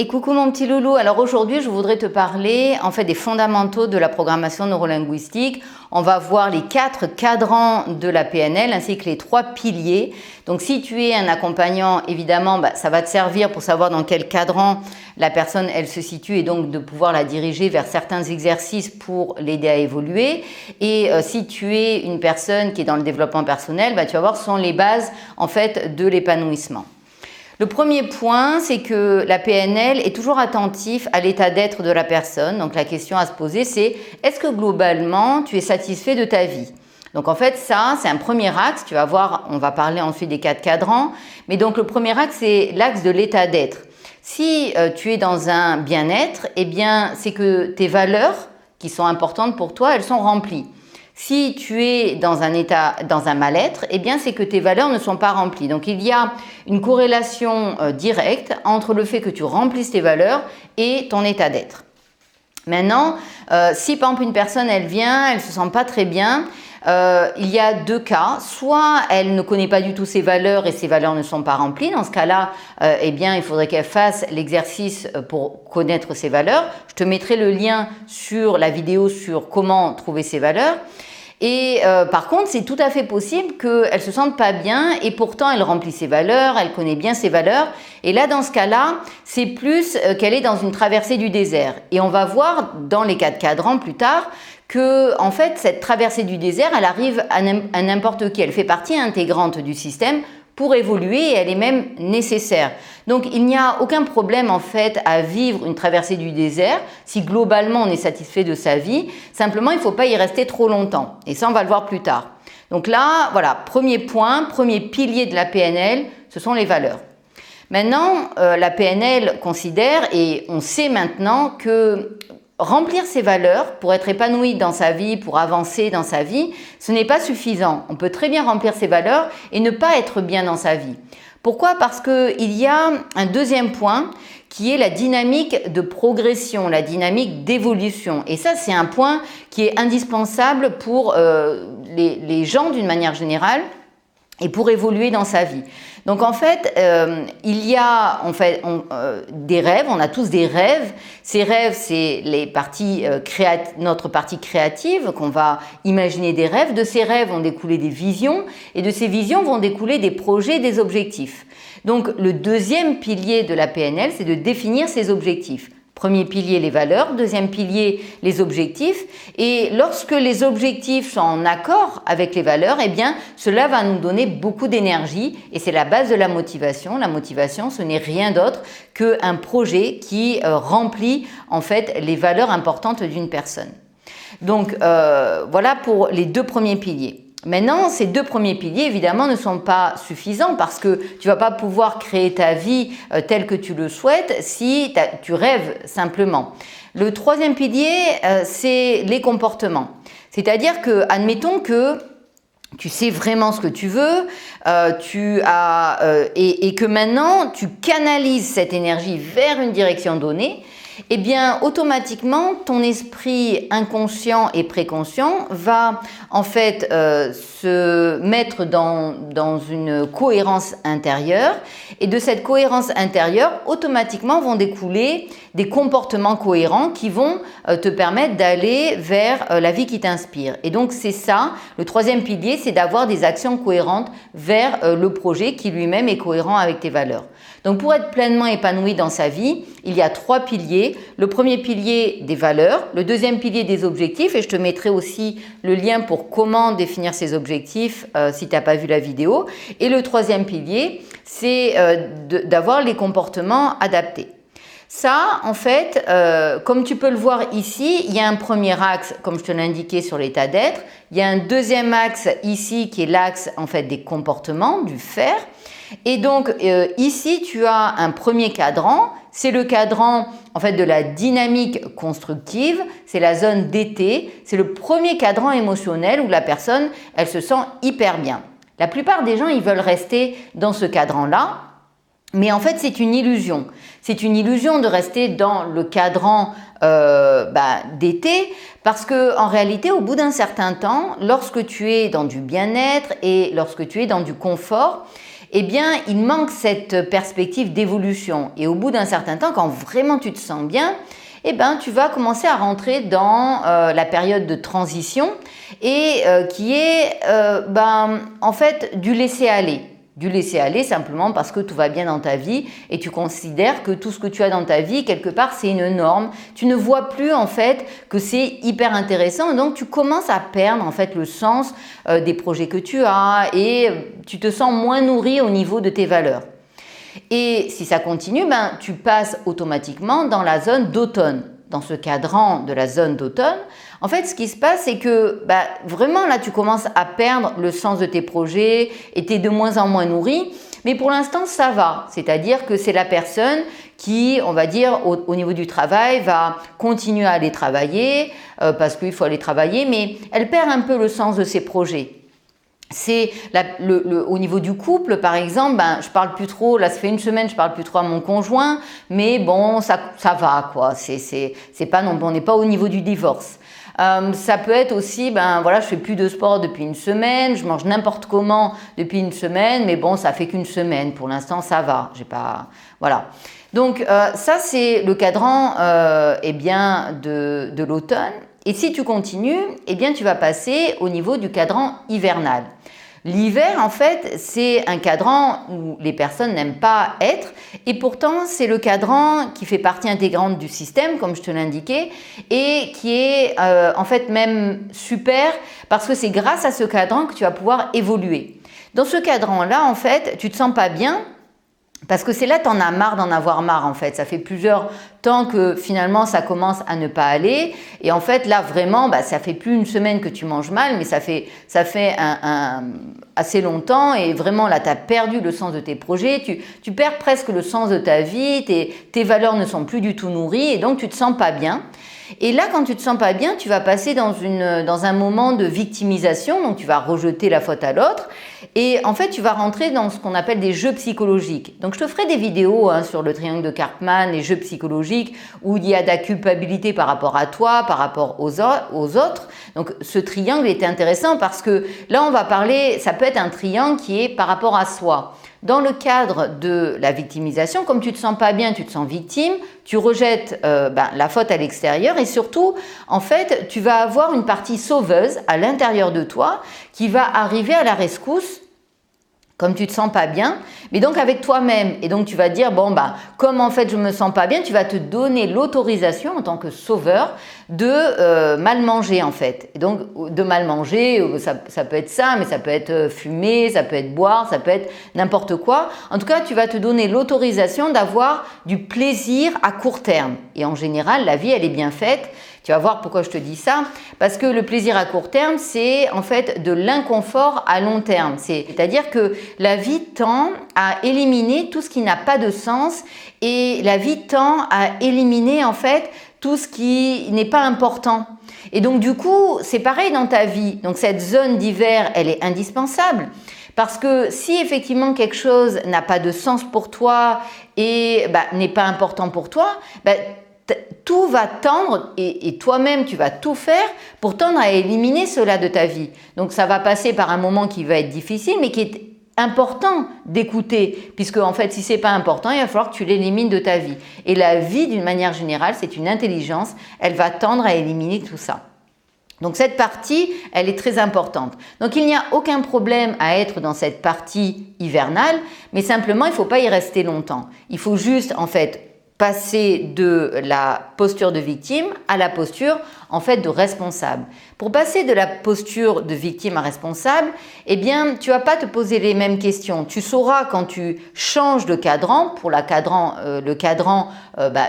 Et coucou mon petit loulou, alors aujourd'hui je voudrais te parler en fait des fondamentaux de la programmation neurolinguistique. On va voir les 4 cadrans de la PNL ainsi que les 3 piliers. Donc si tu es un accompagnant, évidemment ça va te servir pour savoir dans quel cadran la personne elle se situe et donc de pouvoir la diriger vers certains exercices pour l'aider à évoluer. Et si tu es une personne qui est dans le développement personnel, tu vas voir ce sont les bases en fait de l'épanouissement. Le premier point, c'est que la PNL est toujours attentif à l'état d'être de la personne. Donc la question à se poser, c'est est-ce que globalement, tu es satisfait de ta vie? Donc en fait, ça, c'est un premier axe. Tu vas voir, on va parler ensuite des 4 cadrans. Mais donc le premier axe, c'est l'axe de l'état d'être. Si tu es dans un bien-être, eh bien, c'est que tes valeurs qui sont importantes pour toi, elles sont remplies. Si tu es dans un mal-être, eh bien c'est que tes valeurs ne sont pas remplies. Donc il y a une corrélation directe entre le fait que tu remplisses tes valeurs et ton état d'être. Maintenant, si par exemple une personne elle vient, elle se sent pas très bien, il y a 2 cas. Soit elle ne connaît pas du tout ses valeurs et ses valeurs ne sont pas remplies. Dans ce cas-là, eh bien, il faudrait qu'elle fasse l'exercice pour connaître ses valeurs. Je te mettrai le lien sur la vidéo sur comment trouver ses valeurs. Et par contre, c'est tout à fait possible qu'elle ne se sente pas bien et pourtant elle remplit ses valeurs, elle connaît bien ses valeurs. Et là, dans ce cas-là, c'est plus qu'elle est dans une traversée du désert. Et on va voir dans les 4 cadrans plus tard que en fait, cette traversée du désert, elle arrive à n'importe qui. Elle fait partie intégrante du système pour évoluer et elle est même nécessaire. Donc il n'y a aucun problème en fait à vivre une traversée du désert si globalement on est satisfait de sa vie. Simplement il ne faut pas y rester trop longtemps et ça on va le voir plus tard. Donc là voilà, premier point, premier pilier de la PNL, ce sont les valeurs. Maintenant la PNL considère et on sait maintenant que remplir ses valeurs pour être épanoui dans sa vie, pour avancer dans sa vie, ce n'est pas suffisant. On peut très bien remplir ses valeurs et ne pas être bien dans sa vie. Pourquoi? Parce qu'il y a un deuxième point qui est la dynamique de progression, la dynamique d'évolution. Et ça, c'est un point qui est indispensable pour les gens d'une manière générale et pour évoluer dans sa vie. Donc en fait, il y a des rêves, on a tous des rêves. Ces rêves, c'est notre partie créative qu'on va imaginer des rêves. De ces rêves vont découler des visions et de ces visions vont découler des projets, des objectifs. Donc le deuxième pilier de la PNL, c'est de définir ses objectifs. Premier pilier, les valeurs. Deuxième pilier, les objectifs. Et lorsque les objectifs sont en accord avec les valeurs, eh bien, cela va nous donner beaucoup d'énergie et c'est la base de la motivation. La motivation, ce n'est rien d'autre qu'un projet qui remplit en fait les valeurs importantes d'une personne. Donc, voilà pour les 2 premiers piliers. Maintenant, ces 2 premiers piliers, évidemment, ne sont pas suffisants parce que tu ne vas pas pouvoir créer ta vie telle que tu le souhaites si tu rêves simplement. Le 3e pilier, c'est les comportements. C'est-à-dire que, admettons que tu sais vraiment ce que tu veux, et que maintenant tu canalises cette énergie vers une direction donnée, eh bien automatiquement ton esprit inconscient et préconscient va en fait se mettre dans une cohérence intérieure et de cette cohérence intérieure automatiquement vont découler des comportements cohérents qui vont te permettre d'aller vers la vie qui t'inspire. Et donc c'est ça, le 3e pilier, c'est d'avoir des actions cohérentes vers le projet qui lui-même est cohérent avec tes valeurs. Donc pour être pleinement épanoui dans sa vie, il y a 3 piliers. Le premier pilier des valeurs, le 2e pilier des objectifs et je te mettrai aussi le lien pour comment définir ces objectifs si tu n'as pas vu la vidéo. Et le 3e pilier, c'est d'avoir les comportements adaptés. Ça, en fait, comme tu peux le voir ici, il y a un premier axe, comme je te l'ai indiqué, sur l'état d'être. Il y a un deuxième axe ici qui est l'axe en fait des comportements, du faire. Et donc ici, tu as un premier cadran. C'est le cadran en fait de la dynamique constructive. C'est la zone d'été. C'est le premier cadran émotionnel où la personne, elle se sent hyper bien. La plupart des gens, ils veulent rester dans ce cadran-là. Mais en fait, c'est une illusion. C'est une illusion de rester dans le cadran d'été parce que en réalité, au bout d'un certain temps, lorsque tu es dans du bien-être et lorsque tu es dans du confort, eh bien, il manque cette perspective d'évolution. Et au bout d'un certain temps, quand vraiment tu te sens bien, eh ben, tu vas commencer à rentrer dans la période de transition et qui est en fait du laisser-aller. Du laisser-aller simplement parce que tout va bien dans ta vie et tu considères que tout ce que tu as dans ta vie, quelque part, c'est une norme. Tu ne vois plus en fait que c'est hyper intéressant, donc tu commences à perdre en fait le sens des projets que tu as et tu te sens moins nourri au niveau de tes valeurs. Et si ça continue, tu passes automatiquement dans la zone d'automne. Dans ce cadran de la zone d'automne, en fait, ce qui se passe, c'est que vraiment là, tu commences à perdre le sens de tes projets et tu es de moins en moins nourri. Mais pour l'instant, ça va. C'est-à-dire que c'est la personne qui, on va dire, au niveau du travail, va continuer à aller travailler parce qu'il faut aller travailler, mais elle perd un peu le sens de ses projets. C'est au niveau du couple, par exemple, je parle plus trop, là ça fait une semaine, je parle plus trop à mon conjoint, mais bon, ça va quoi, c'est pas non, on n'est pas au niveau du divorce. Ça peut être aussi, voilà, je fais plus de sport depuis une semaine, je mange n'importe comment depuis une semaine, mais bon, ça fait qu'une semaine, pour l'instant ça va, j'ai pas, voilà. Donc ça c'est le cadran de l'automne. Et si tu continues, eh bien tu vas passer au niveau du cadran hivernal. L'hiver, en fait, c'est un cadran où les personnes n'aiment pas être et pourtant, c'est le cadran qui fait partie intégrante du système, comme je te l'indiquais, et qui est en fait même super parce que c'est grâce à ce cadran que tu vas pouvoir évoluer. Dans ce cadran-là, en fait, tu te sens pas bien parce que c'est là que tu en as marre d'en avoir marre en fait. Ça fait plusieurs temps que finalement ça commence à ne pas aller et en fait là vraiment ça fait plus une semaine que tu manges mal mais ça fait assez longtemps et vraiment là tu as perdu le sens de tes projets, tu perds presque le sens de ta vie, tes valeurs ne sont plus du tout nourries et donc tu te sens pas bien. Et là, quand tu te sens pas bien, tu vas passer dans un moment de victimisation, donc tu vas rejeter la faute à l'autre, et en fait, tu vas rentrer dans ce qu'on appelle des jeux psychologiques. Donc, je te ferai des vidéos sur le triangle de Karpman, les jeux psychologiques, où il y a de la culpabilité par rapport à toi, par rapport aux autres. Donc, ce triangle est intéressant parce que là, on va parler, ça peut être un triangle qui est par rapport à soi. Dans le cadre de la victimisation, comme tu ne te sens pas bien, tu te sens victime, tu rejettes la faute à l'extérieur et surtout, en fait, tu vas avoir une partie sauveuse à l'intérieur de toi qui va arriver à la rescousse comme tu te sens pas bien, mais donc avec toi-même. Et donc tu vas dire, comme en fait je me sens pas bien, tu vas te donner l'autorisation en tant que sauveur de mal manger en fait. Et donc de mal manger, ça peut être ça, mais ça peut être fumer, ça peut être boire, ça peut être n'importe quoi. En tout cas, tu vas te donner l'autorisation d'avoir du plaisir à court terme. Et en général, la vie, elle est bien faite. Tu vas voir pourquoi je te dis ça, parce que le plaisir à court terme, c'est en fait de l'inconfort à long terme. C'est-à-dire que la vie tend à éliminer tout ce qui n'a pas de sens et la vie tend à éliminer en fait tout ce qui n'est pas important. Et donc du coup, c'est pareil dans ta vie. Donc cette zone d'hiver, elle est indispensable. Parce que si effectivement quelque chose n'a pas de sens pour toi et n'est pas important pour toi, tout va tendre et toi-même tu vas tout faire pour tendre à éliminer cela de ta vie. Donc ça va passer par un moment qui va être difficile mais qui est important d'écouter puisque en fait si c'est pas important il va falloir que tu l'élimines de ta vie. Et la vie d'une manière générale c'est une intelligence, elle va tendre à éliminer tout ça. Donc cette partie, elle est très importante. Donc il n'y a aucun problème à être dans cette partie hivernale, mais simplement il ne faut pas y rester longtemps. Il faut juste en fait passer de la posture de victime à la posture en fait de responsable. Pour passer de la posture de victime à responsable, eh bien, tu vas pas te poser les mêmes questions. Tu sauras quand tu changes de cadran pour le cadran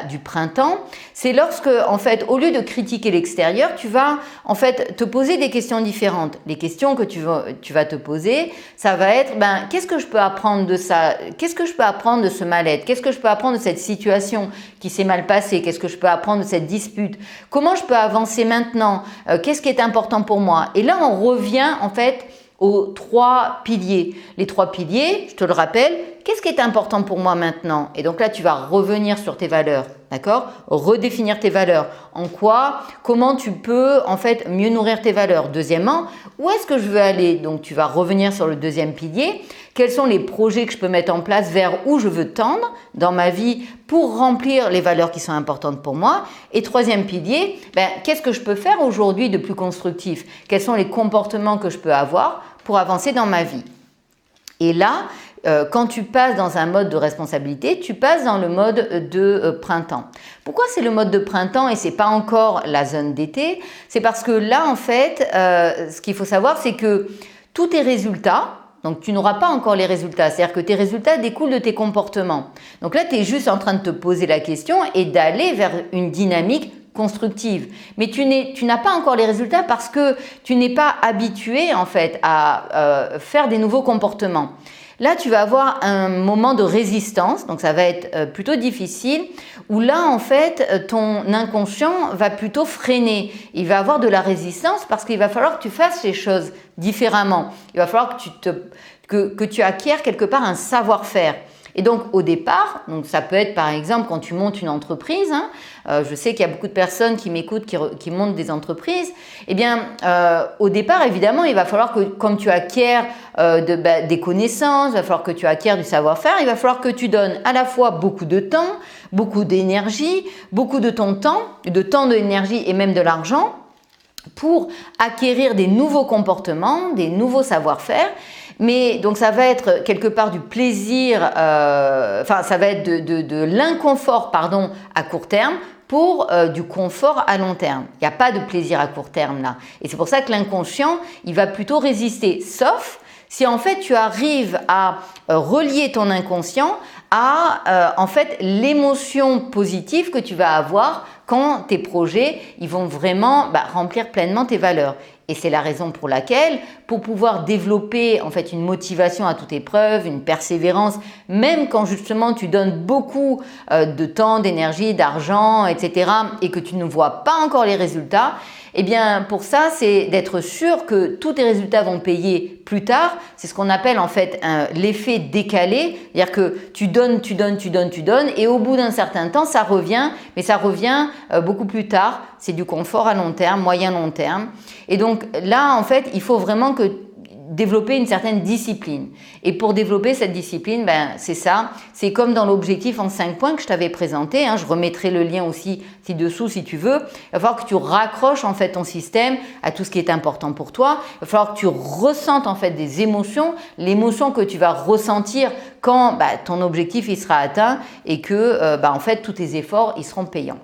du printemps, c'est lorsque en fait au lieu de critiquer l'extérieur, tu vas en fait te poser des questions différentes. Les questions que tu vas te poser, ça va être qu'est-ce que je peux apprendre de ça? Qu'est-ce que je peux apprendre de ce mal-être? Qu'est-ce que je peux apprendre de cette situation qui s'est mal passée? Qu'est-ce que je peux apprendre de cette dispute? Comment je peux avancer maintenant? Qu'est-ce qui est important pour moi? Et là, on revient en fait aux 3 piliers. Les 3 piliers, je te le rappelle, qu'est-ce qui est important pour moi maintenant? Et donc là, tu vas revenir sur tes valeurs. d'accord? Redéfinir tes valeurs. En quoi? Comment tu peux en fait mieux nourrir tes valeurs? Deuxièmement, où est-ce que je veux aller? Donc tu vas revenir sur le deuxième pilier. Quels sont les projets que je peux mettre en place vers où je veux tendre dans ma vie pour remplir les valeurs qui sont importantes pour moi? Et troisième pilier, qu'est-ce que je peux faire aujourd'hui de plus constructif? Quels sont les comportements que je peux avoir pour avancer dans ma vie? Et là, quand tu passes dans un mode de responsabilité, tu passes dans le mode de printemps. Pourquoi c'est le mode de printemps et c'est pas encore la zone d'été? C'est parce que là, en fait, ce qu'il faut savoir, c'est que tous tes résultats, donc tu n'auras pas encore les résultats, c'est-à-dire que tes résultats découlent de tes comportements. Donc là, tu es juste en train de te poser la question et d'aller vers une dynamique constructive. Mais tu n'as pas encore les résultats parce que tu n'es pas habitué en fait à faire des nouveaux comportements. Là, tu vas avoir un moment de résistance, donc ça va être plutôt difficile, où là, en fait, ton inconscient va plutôt freiner. Il va avoir de la résistance parce qu'il va falloir que tu fasses les choses différemment. Il va falloir que tu acquières quelque part un savoir-faire. Et donc au départ, donc ça peut être par exemple quand tu montes une entreprise, je sais qu'il y a beaucoup de personnes qui m'écoutent qui montent des entreprises, eh bien au départ évidemment il va falloir que comme tu acquiers des connaissances, il va falloir que tu acquiers du savoir-faire, il va falloir que tu donnes à la fois beaucoup de temps, beaucoup d'énergie, beaucoup de ton temps, de l'énergie et même de l'argent pour acquérir des nouveaux comportements, des nouveaux savoir-faire. Mais donc ça va être quelque part du plaisir, ça va être de l'inconfort à court terme pour du confort à long terme. Il n'y a pas de plaisir à court terme là. Et c'est pour ça que l'inconscient, il va plutôt résister, sauf si en fait tu arrives à relier ton inconscient à en fait l'émotion positive que tu vas avoir quand tes projets ils vont vraiment remplir pleinement tes valeurs. Et c'est la raison pour laquelle, pour pouvoir développer en fait une motivation à toute épreuve, une persévérance, même quand justement tu donnes beaucoup de temps, d'énergie, d'argent, etc. et que tu ne vois pas encore les résultats, eh bien pour ça c'est d'être sûr que tous tes résultats vont payer plus tard. C'est ce qu'on appelle en fait l'effet décalé, c'est-à-dire que tu donnes et au bout d'un certain temps ça revient, mais ça revient beaucoup plus tard. C'est du confort à long terme, moyen long terme. Et donc là en fait il faut vraiment développer une certaine discipline. Et pour développer cette discipline, c'est ça. C'est comme dans l'objectif en 5 points que je t'avais présenté. Je remettrai le lien aussi ci-dessous si tu veux. Il va falloir que tu raccroches en fait ton système à tout ce qui est important pour toi. Il va falloir que tu ressentes en fait des émotions, l'émotion que tu vas ressentir quand ton objectif il sera atteint et que en fait tous tes efforts ils seront payants.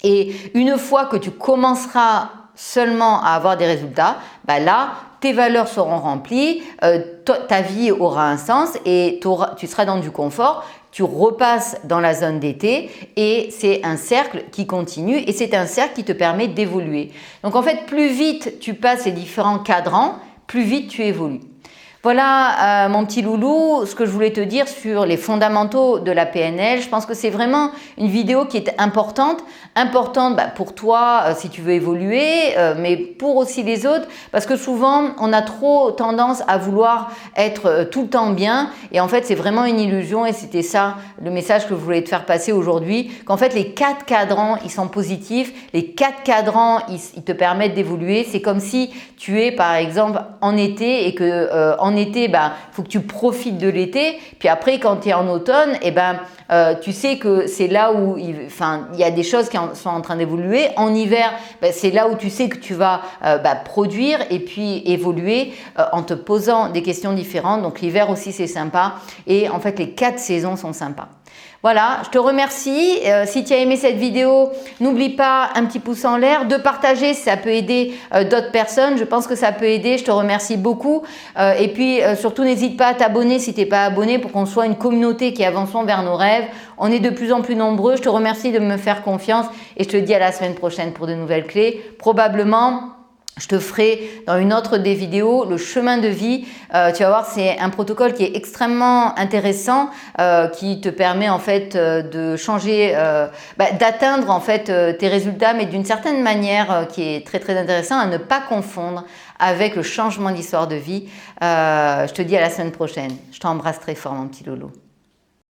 Et une fois que tu commenceras seulement à avoir des résultats, là, tes valeurs seront remplies, ta vie aura un sens et tu seras dans du confort, tu repasses dans la zone d'été et c'est un cercle qui continue et c'est un cercle qui te permet d'évoluer. Donc en fait, plus vite tu passes les différents cadrans, plus vite tu évolues. Voilà mon petit loulou, ce que je voulais te dire sur les fondamentaux de la PNL. Je pense que c'est vraiment une vidéo qui est importante pour toi si tu veux évoluer, mais pour aussi les autres, parce que souvent on a trop tendance à vouloir être tout le temps bien et en fait c'est vraiment une illusion et c'était ça le message que je voulais te faire passer aujourd'hui, qu'en fait les 4 cadrans ils sont positifs, les 4 cadrans ils te permettent d'évoluer. C'est comme si tu es par exemple en été et que en été, faut que tu profites de l'été. Puis après, quand tu es en automne, tu sais que c'est là où il y a des choses qui sont en train d'évoluer. En hiver, c'est là où tu sais que tu vas produire et puis évoluer en te posant des questions différentes. Donc l'hiver aussi, c'est sympa. Et en fait, les 4 saisons sont sympas. Voilà, je te remercie. Si tu as aimé cette vidéo, n'oublie pas un petit pouce en l'air, de partager si ça peut aider d'autres personnes. Je pense que ça peut aider. Je te remercie beaucoup. Et puis surtout, n'hésite pas à t'abonner si tu n'es pas abonné pour qu'on soit une communauté qui avançons vers nos rêves. On est de plus en plus nombreux. Je te remercie de me faire confiance et je te dis à la semaine prochaine pour de nouvelles clés. Probablement, je te ferai dans une autre des vidéos le chemin de vie. Tu vas voir, c'est un protocole qui est extrêmement intéressant, qui te permet en fait de changer, d'atteindre en fait tes résultats, mais d'une certaine manière qui est très très intéressant à ne pas confondre avec le changement d'histoire de vie. Je te dis à la semaine prochaine. Je t'embrasse très fort mon petit loulou.